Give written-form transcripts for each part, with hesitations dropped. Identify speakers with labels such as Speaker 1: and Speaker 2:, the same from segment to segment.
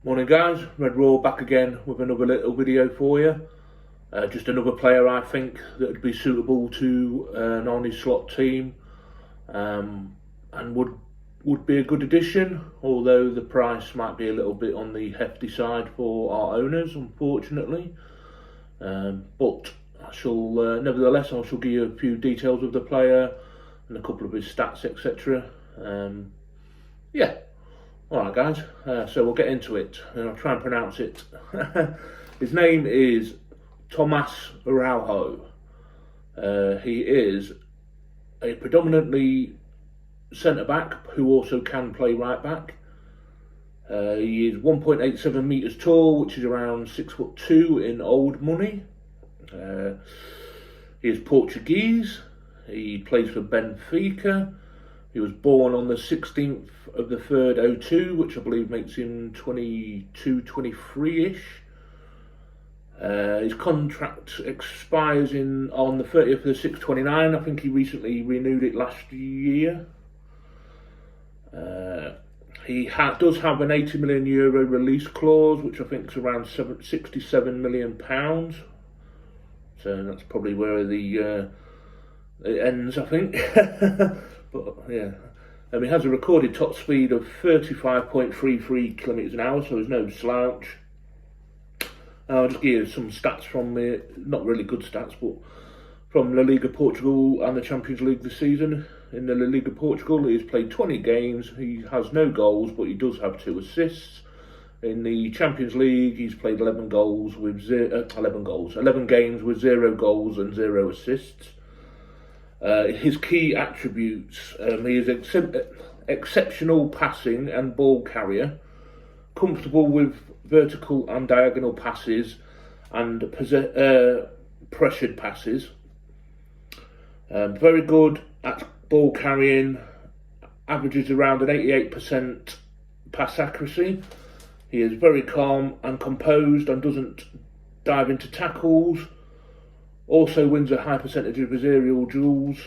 Speaker 1: Morning guys, Red Raw back again with another little video for you. Just another player I think that would be suitable to an Arne Slot team and would be a good addition, although the price might be a little bit on the hefty side for our owners, unfortunately. But nevertheless, I shall give you a few details of the player and a couple of his stats, etc. Yeah. Alright guys, so we'll get into it, and I'll try and pronounce it. His name is Tomás Araújo. He is a predominantly centre-back who also can play right-back. He is 1.87 metres tall, which is around 6'2" in old money. He is Portuguese. He plays for Benfica. He was born on the 16th of the 3rd, 02, which I believe makes him 22, 23-ish. His contract expires on the 30th of the 6th, 29. I think he recently renewed it last year. He does have an €80 million release clause, which I think is around £67 million. So that's probably where it ends, I think. But yeah, he has a recorded top speed of 35.33 kilometres an hour, so there's no slouch. I'll just give you some stats from not really good stats, but from La Liga Portugal and the Champions League this season. In the La Liga Portugal, he's played 20 games. He has no goals, but he does have 2 assists. In the Champions League, he's played 11 games with 0 goals and 0 assists. His key attributes: he is exceptional passing and ball carrier, comfortable with vertical and diagonal passes and pressured passes, very good at ball carrying, averages around an 88% pass accuracy. He is very calm and composed and doesn't dive into tackles. Also wins a high percentage of his aerial duels,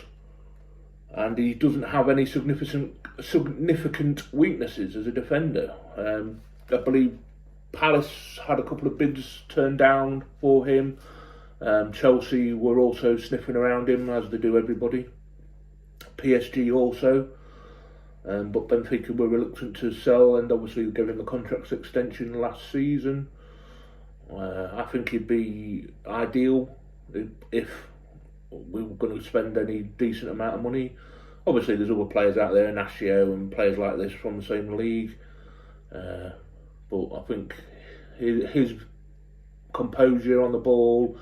Speaker 1: and he doesn't have any significant weaknesses as a defender. I believe Palace had a couple of bids turned down for him. Chelsea were also sniffing around him, as they do everybody. PSG also, but Benfica were reluctant to sell, and obviously gave him a contract extension last season. I think he'd be ideal if we were going to spend any decent amount of money. Obviously there's other players out there, Ignacio and players like this from the same league, but I think his composure on the ball,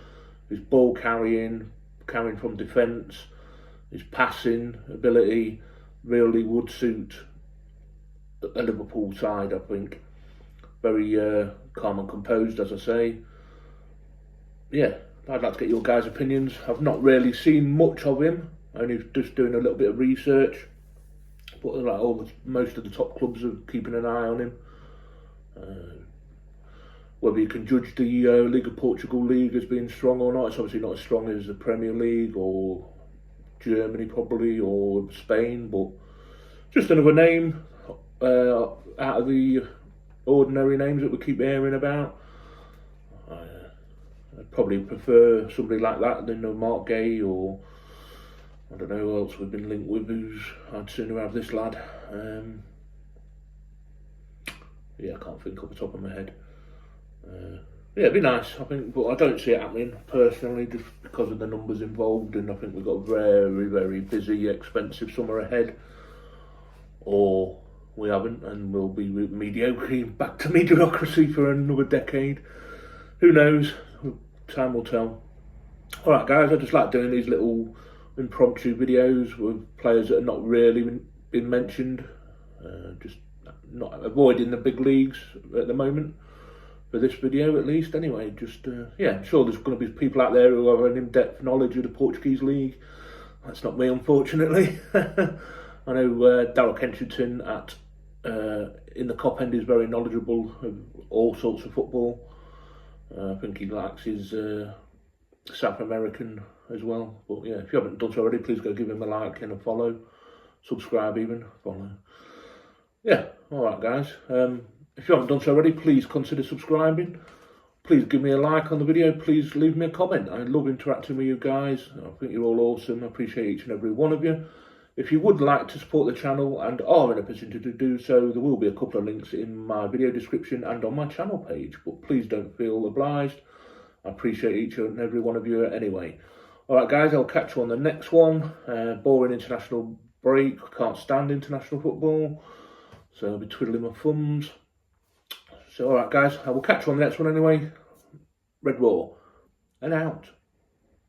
Speaker 1: his ball carrying from defence, his passing ability really would suit a Liverpool side, I think. Very calm and composed, as I say. Yeah, I'd like to get your guys' opinions. I've not really seen much of him, only just doing a little bit of research. But most of the top clubs are keeping an eye on him. Whether you can judge the Liga Portugal league as being strong or not, it's obviously not as strong as the Premier League or Germany probably, or Spain, but just another name out of the ordinary names that we keep hearing about. I'd probably prefer somebody like that than Mark Gay, or I don't know who else we've been linked with. I'd sooner have this lad. Yeah, I can't think off the top of my head. Yeah, it'd be nice, I think, but I don't see it happening personally, just because of the numbers involved, and I think we've got a very, very busy, expensive summer ahead, or we haven't, and we'll be mediocre, back to mediocrity for another decade. Who knows? Time will tell. Alright guys, I just like doing these little impromptu videos with players that are not really been mentioned, just not avoiding the big leagues at the moment, for this video at least. Anyway, just yeah, I'm sure there's going to be people out there who have an in-depth knowledge of the Portuguese league. That's not me, unfortunately. I know Daryl Kensington in the Cop End is very knowledgeable of all sorts of football. I think he likes his South American as well. But yeah, if you haven't done so already, please go give him a like and a follow. Subscribe even, follow. Yeah, alright guys. If you haven't done so already, please consider subscribing. Please give me a like on the video. Please leave me a comment. I love interacting with you guys. I think you're all awesome. I appreciate each and every one of you. If you would like to support the channel and are in a position to do so, there will be a couple of links in my video description and on my channel page. But please don't feel obliged. I appreciate each and every one of you anyway. Alright guys, I'll catch you on the next one. Boring international break. Can't stand international football. So I'll be twiddling my thumbs. So alright guys, I will catch you on the next one anyway. Red Raw and out.